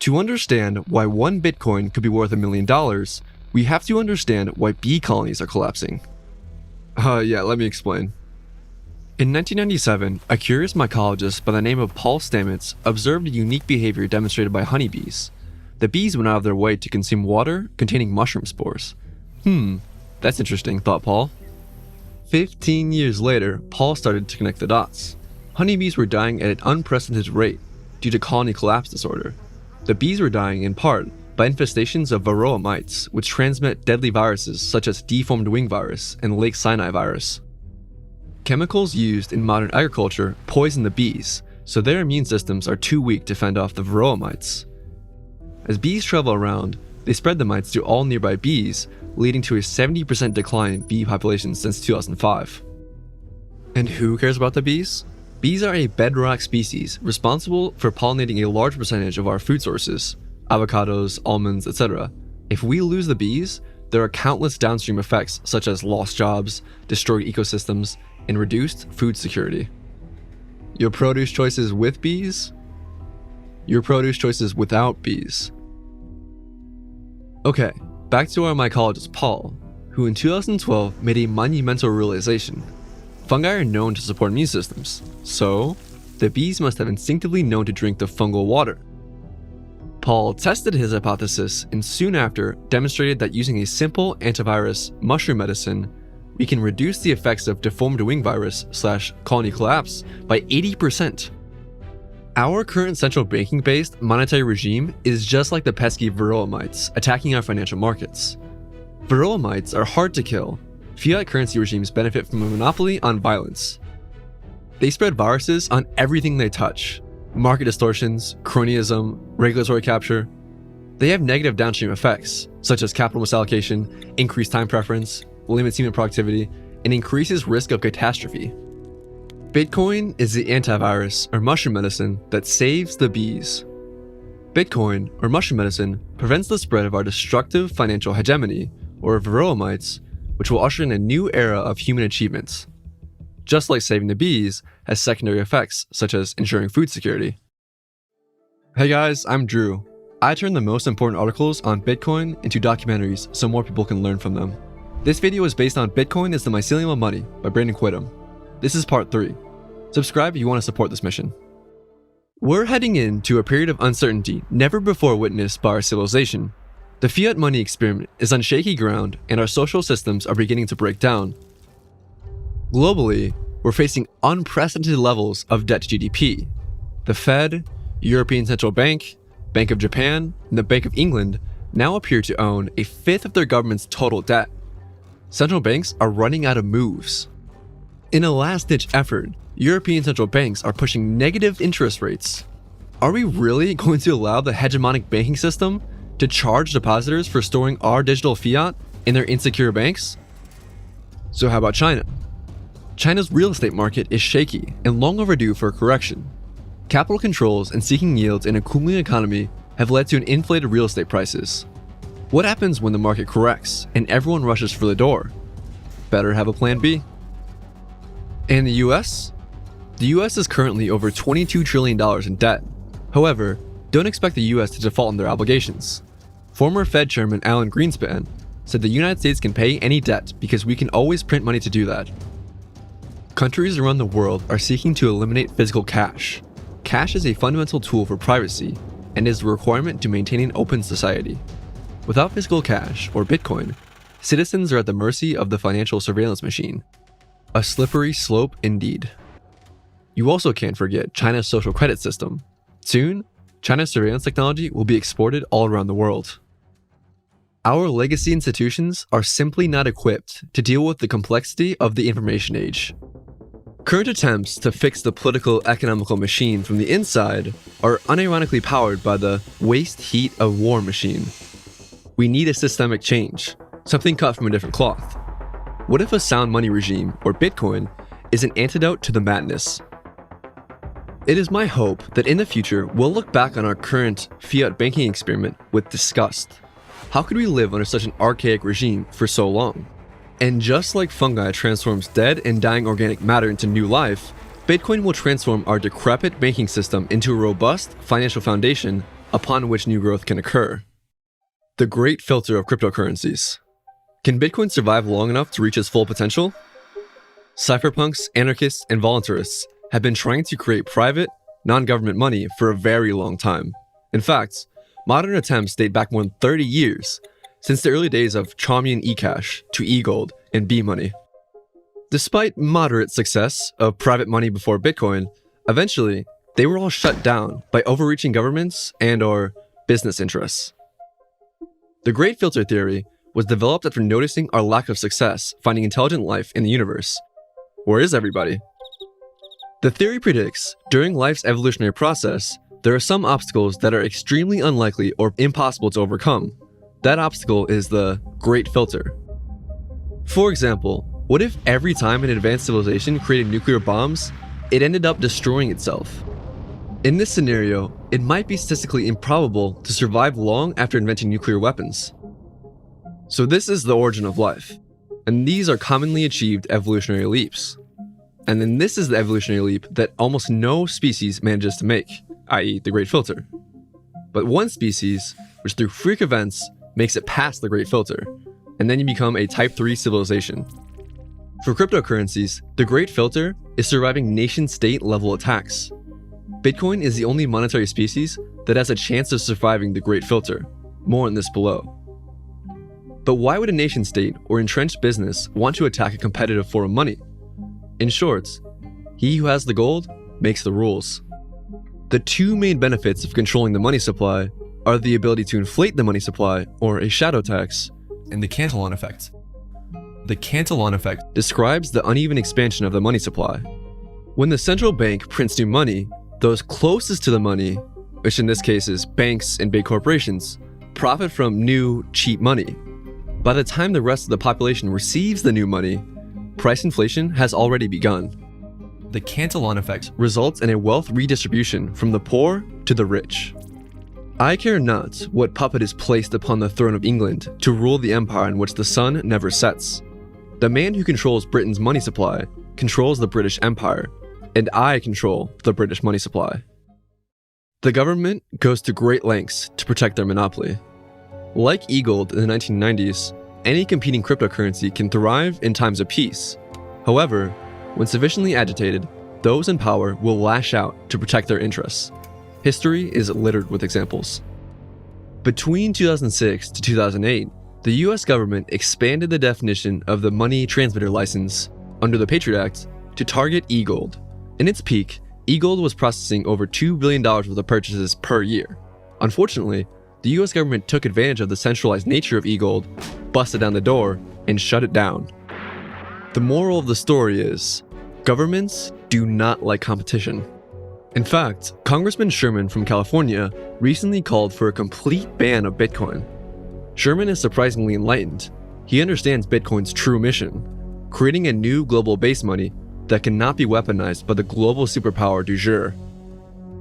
To understand why one Bitcoin could be worth $1 million, we have to understand why bee colonies are collapsing. Yeah, let me explain. In 1997, a curious mycologist by the name of Paul Stamets observed a unique behavior demonstrated by honeybees. The bees went out of their way to consume water containing mushroom spores. That's interesting, thought Paul. 15 years later, Paul started to connect the dots. Honeybees were dying at an unprecedented rate due to colony collapse disorder. The bees were dying in part by infestations of varroa mites, which transmit deadly viruses such as deformed wing virus and Lake Sinai virus. Chemicals used in modern agriculture poison the bees, so their immune systems are too weak to fend off the varroa mites. As bees travel around, they spread the mites to all nearby bees, leading to a 70% decline in bee populations since 2005. And who cares about the bees? Bees are a bedrock species responsible for pollinating a large percentage of our food sources, avocados, almonds, etc. If we lose the bees, there are countless downstream effects such as lost jobs, destroyed ecosystems, and reduced food security. Your produce choices with bees? Your produce choices without bees. Okay, back to our mycologist Paul, who in 2012 made a monumental realization. Fungi are known to support immune systems, so the bees must have instinctively known to drink the fungal water. Paul tested his hypothesis and soon after demonstrated that using a simple antivirus mushroom medicine, we can reduce the effects of deformed wing virus / colony collapse by 80%. Our current central banking-based monetary regime is just like the pesky varroa mites attacking our financial markets. Varroa mites are hard to kill. Fiat currency regimes benefit from a monopoly on violence. They spread viruses on everything they touch. Market distortions, cronyism, regulatory capture. They have negative downstream effects, such as capital misallocation, increased time preference, limits human productivity, and increases risk of catastrophe. Bitcoin is the antivirus or mushroom medicine that saves the bees. Bitcoin or mushroom medicine prevents the spread of our destructive financial hegemony, or varroa mites, which will usher in a new era of human achievements. Just like saving the bees has secondary effects such as ensuring food security. Hey guys, I'm Drew. I turn the most important articles on Bitcoin into documentaries so more people can learn from them. This video is based on Bitcoin is the Mycelium of Money by Brandon Quittem. This is part 3. Subscribe if you want to support this mission. We're heading into a period of uncertainty never before witnessed by our civilization. The fiat money experiment is on shaky ground and our social systems are beginning to break down. Globally, we're facing unprecedented levels of debt to GDP. The Fed, European Central Bank, Bank of Japan, and the Bank of England now appear to own a fifth of their government's total debt. Central banks are running out of moves. In a last-ditch effort, European central banks are pushing negative interest rates. Are we really going to allow the hegemonic banking system to charge depositors for storing our digital fiat in their insecure banks? So how about China? China's real estate market is shaky and long overdue for a correction. Capital controls and seeking yields in a cooling economy have led to an inflated real estate prices. What happens when the market corrects and everyone rushes for the door? Better have a plan B. And the US? The US is currently over $22 trillion in debt. However, don't expect the US to default on their obligations. Former Fed Chairman Alan Greenspan said the United States can pay any debt because we can always print money to do that. Countries around the world are seeking to eliminate physical cash. Cash is a fundamental tool for privacy and is a requirement to maintain an open society. Without physical cash, or Bitcoin, citizens are at the mercy of the financial surveillance machine. A slippery slope indeed. You also can't forget China's social credit system. Soon, China's surveillance technology will be exported all around the world. Our legacy institutions are simply not equipped to deal with the complexity of the information age. Current attempts to fix the political economical machine from the inside are unironically powered by the waste heat of war machine. We need a systemic change, something cut from a different cloth. What if a sound money regime, or Bitcoin, is an antidote to the madness? It is my hope that in the future we'll look back on our current fiat banking experiment with disgust. How could we live under such an archaic regime for so long? And just like fungi transforms dead and dying organic matter into new life, Bitcoin will transform our decrepit banking system into a robust financial foundation upon which new growth can occur. The great filter of cryptocurrencies. Can Bitcoin survive long enough to reach its full potential? Cypherpunks, anarchists, and voluntarists have been trying to create private, non-government money for a very long time. In fact, modern attempts date back more than 30 years, since the early days of Chaumian eCash to eGold and B-Money. Despite moderate success of private money before Bitcoin, eventually, they were all shut down by overreaching governments and/or business interests. The Great Filter Theory was developed after noticing our lack of success finding intelligent life in the universe. Where is everybody? The theory predicts, during life's evolutionary process, there are some obstacles that are extremely unlikely or impossible to overcome. That obstacle is the Great Filter. For example, what if every time an advanced civilization created nuclear bombs, it ended up destroying itself? In this scenario, it might be statistically improbable to survive long after inventing nuclear weapons. So this is the origin of life, and these are commonly achieved evolutionary leaps. And then this is the evolutionary leap that almost no species manages to make, i.e. the Great Filter. But one species, which through freak events makes it past the Great Filter, and then you become a Type 3 civilization. For cryptocurrencies, the Great Filter is surviving nation-state level attacks. Bitcoin is the only monetary species that has a chance of surviving the Great Filter. More on this below. But why would a nation-state or entrenched business want to attack a competitive form of money? In short, he who has the gold makes the rules. The two main benefits of controlling the money supply are the ability to inflate the money supply, or a shadow tax, and the Cantillon effect. The Cantillon effect describes the uneven expansion of the money supply. When the central bank prints new money, those closest to the money, which in this case is banks and big corporations, profit from new, cheap money. By the time the rest of the population receives the new money, price inflation has already begun. The Cantillon effect results in a wealth redistribution from the poor to the rich. I care not what puppet is placed upon the throne of England to rule the empire in which the sun never sets. The man who controls Britain's money supply controls the British Empire, and I control the British money supply. The government goes to great lengths to protect their monopoly. Like eGold in the 1990s, any competing cryptocurrency can thrive in times of peace. However, when sufficiently agitated, those in power will lash out to protect their interests. History is littered with examples. Between 2006 to 2008, the US government expanded the definition of the money transmitter license under the Patriot Act to target eGold. In its peak, eGold was processing over $2 billion worth of purchases per year. Unfortunately, the US government took advantage of the centralized nature of eGold, busted down the door, and shut it down. The moral of the story is, governments do not like competition. In fact, Congressman Sherman from California recently called for a complete ban of Bitcoin. Sherman is surprisingly enlightened. He understands Bitcoin's true mission, creating a new global base money that cannot be weaponized by the global superpower du jour.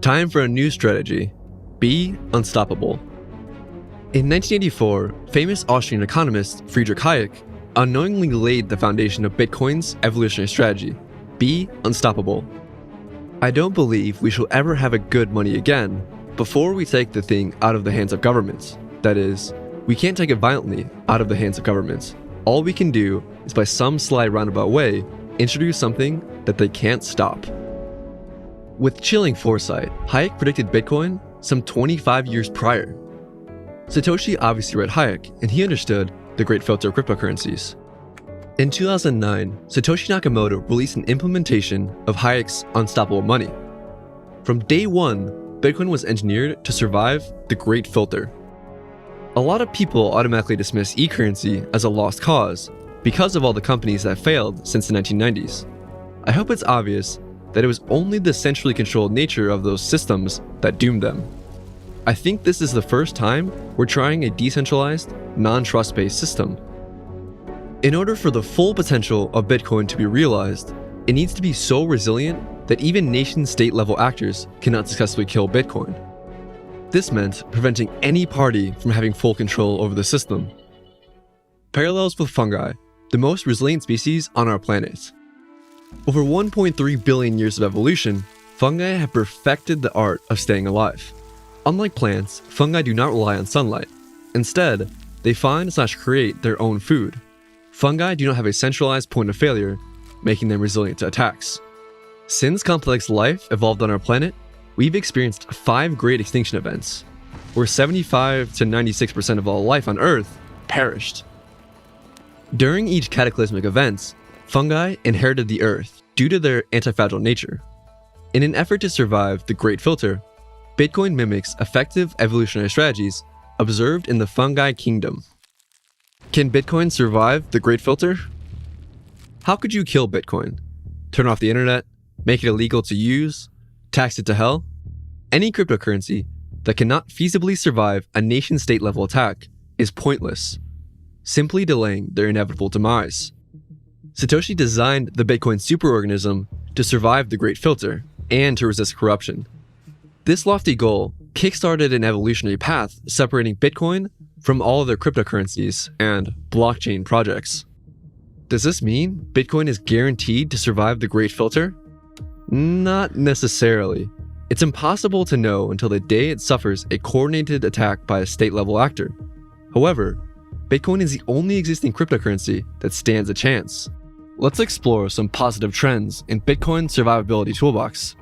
Time for a new strategy. Be unstoppable. In 1984, famous Austrian economist Friedrich Hayek unknowingly laid the foundation of Bitcoin's evolutionary strategy. Be unstoppable. I don't believe we shall ever have a good money again before we take the thing out of the hands of governments. That is, we can't take it violently out of the hands of governments. All we can do is by some sly roundabout way introduce something that they can't stop. With chilling foresight, Hayek predicted Bitcoin some 25 years prior. Satoshi obviously read Hayek, and he understood the Great Filter of cryptocurrencies. In 2009, Satoshi Nakamoto released an implementation of Hayek's Unstoppable Money. From day one, Bitcoin was engineered to survive the Great Filter. A lot of people automatically dismiss e-currency as a lost cause because of all the companies that failed since the 1990s. I hope it's obvious that it was only the centrally controlled nature of those systems that doomed them. I think this is the first time we're trying a decentralized, non-trust-based system. In order for the full potential of Bitcoin to be realized, it needs to be so resilient that even nation-state level actors cannot successfully kill Bitcoin. This meant preventing any party from having full control over the system. Parallels with fungi, the most resilient species on our planet. Over 1.3 billion years of evolution, fungi have perfected the art of staying alive. Unlike plants, fungi do not rely on sunlight. Instead, they find/create their own food. Fungi do not have a centralized point of failure, making them resilient to attacks. Since complex life evolved on our planet, we've experienced 5 great extinction events, where 75 to 96% of all life on Earth perished. During each cataclysmic event, fungi inherited the Earth due to their antifragile nature. In an effort to survive the Great Filter, Bitcoin mimics effective evolutionary strategies observed in the fungi kingdom. Can Bitcoin survive the Great Filter? How could you kill Bitcoin? Turn off the internet? Make it illegal to use? Tax it to hell? Any cryptocurrency that cannot feasibly survive a nation-state level attack is pointless, simply delaying their inevitable demise. Satoshi designed the Bitcoin superorganism to survive the Great Filter and to resist corruption. This lofty goal kickstarted an evolutionary path separating Bitcoin from all other cryptocurrencies and blockchain projects. Does this mean Bitcoin is guaranteed to survive the Great Filter? Not necessarily. It's impossible to know until the day it suffers a coordinated attack by a state-level actor. However, Bitcoin is the only existing cryptocurrency that stands a chance. Let's explore some positive trends in Bitcoin's survivability toolbox.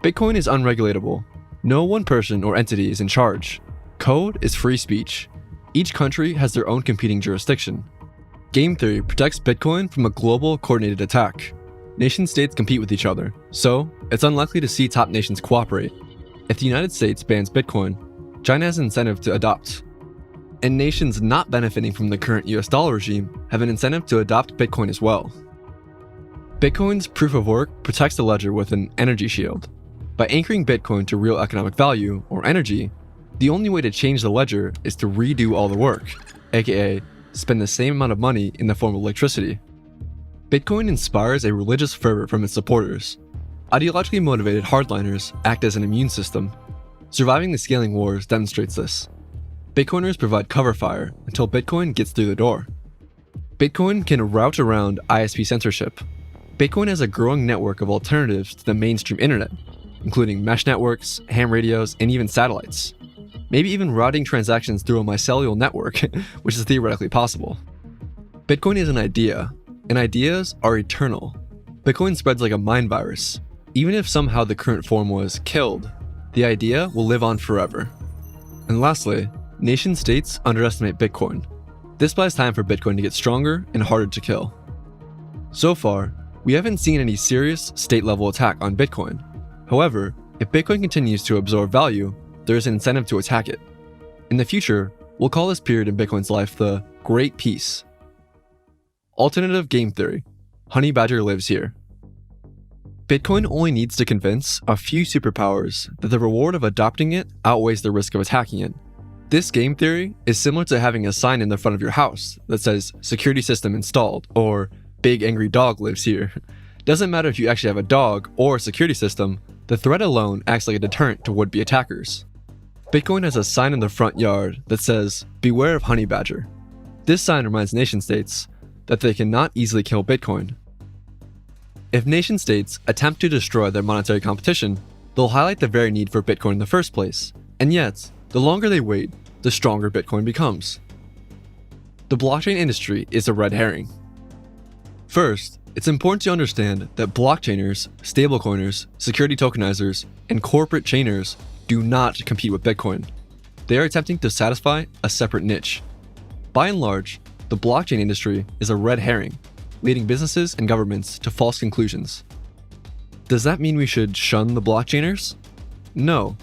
Bitcoin is unregulatable. No one person or entity is in charge. Code is free speech. Each country has their own competing jurisdiction. Game theory protects Bitcoin from a global coordinated attack. Nation-states compete with each other, so it's unlikely to see top nations cooperate. If the United States bans Bitcoin, China has an incentive to adopt. And nations not benefiting from the current US dollar regime have an incentive to adopt Bitcoin as well. Bitcoin's proof of work protects the ledger with an energy shield. By anchoring Bitcoin to real economic value, or energy, the only way to change the ledger is to redo all the work, aka spend the same amount of money in the form of electricity. Bitcoin inspires a religious fervor from its supporters. Ideologically motivated hardliners act as an immune system. Surviving the scaling wars demonstrates this. Bitcoiners provide cover fire until Bitcoin gets through the door. Bitcoin can route around ISP censorship. Bitcoin has a growing network of alternatives to the mainstream internet, including mesh networks, ham radios, and even satellites. Maybe even routing transactions through a mycelial network, which is theoretically possible. Bitcoin is an idea, and ideas are eternal. Bitcoin spreads like a mind virus. Even if somehow the current form was killed, the idea will live on forever. And lastly, nation-states underestimate Bitcoin. This buys time for Bitcoin to get stronger and harder to kill. So far, we haven't seen any serious state-level attack on Bitcoin. However, if Bitcoin continues to absorb value, there is an incentive to attack it. In the future, we'll call this period in Bitcoin's life the Great Peace. Alternative game theory. Honey Badger lives here. Bitcoin only needs to convince a few superpowers that the reward of adopting it outweighs the risk of attacking it. This game theory is similar to having a sign in the front of your house that says security system installed or big angry dog lives here. Doesn't matter if you actually have a dog or a security system, the threat alone acts like a deterrent to would-be attackers. Bitcoin has a sign in the front yard that says, "Beware of Honey Badger." This sign reminds nation-states that they cannot easily kill Bitcoin. If nation-states attempt to destroy their monetary competition, they'll highlight the very need for Bitcoin in the first place. And yet, the longer they wait, the stronger Bitcoin becomes. The blockchain industry is a red herring. First, it's important to understand that blockchainers, stablecoiners, security tokenizers, and corporate chainers do not compete with Bitcoin. They are attempting to satisfy a separate niche. By and large, the blockchain industry is a red herring, leading businesses and governments to false conclusions. Does that mean we should shun the blockchainers? No,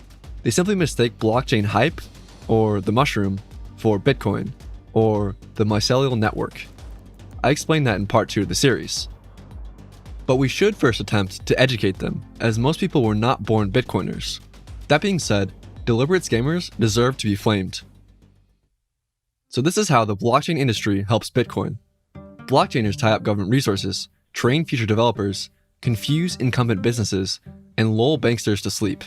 they simply mistake blockchain hype, or the mushroom, for Bitcoin, or the mycelial network. I explained that in part 2 of the series. But we should first attempt to educate them, as most people were not born Bitcoiners. That being said, deliberate scammers deserve to be flamed. So this is how the blockchain industry helps Bitcoin. Blockchainers tie up government resources, train future developers, confuse incumbent businesses, and lull banksters to sleep.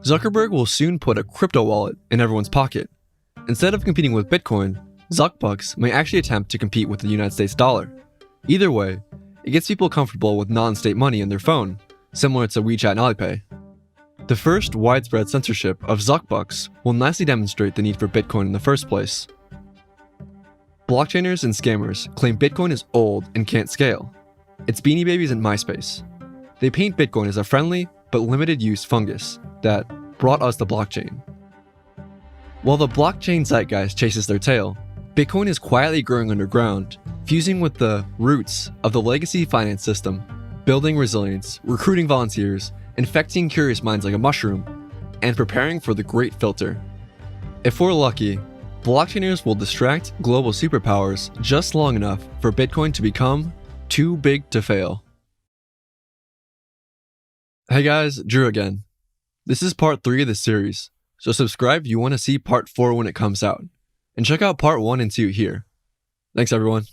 Zuckerberg will soon put a crypto wallet in everyone's pocket. Instead of competing with Bitcoin, Zuckbucks may actually attempt to compete with the United States dollar. Either way, it gets people comfortable with non-state money in their phone, similar to WeChat and Alipay. The first widespread censorship of Zuckbucks will nicely demonstrate the need for Bitcoin in the first place. Blockchainers and scammers claim Bitcoin is old and can't scale. It's Beanie Babies and MySpace. They paint Bitcoin as a friendly but limited use fungus that brought us the blockchain. While the blockchain zeitgeist chases their tail, Bitcoin is quietly growing underground, fusing with the roots of the legacy finance system, building resilience, recruiting volunteers, infecting curious minds like a mushroom, and preparing for the great filter. If we're lucky, blockchainers will distract global superpowers just long enough for Bitcoin to become too big to fail. Hey guys, Drew again. This is part 3 of the series, so subscribe if you want to see part 4 when it comes out, and check out part 1 and 2 here. Thanks everyone.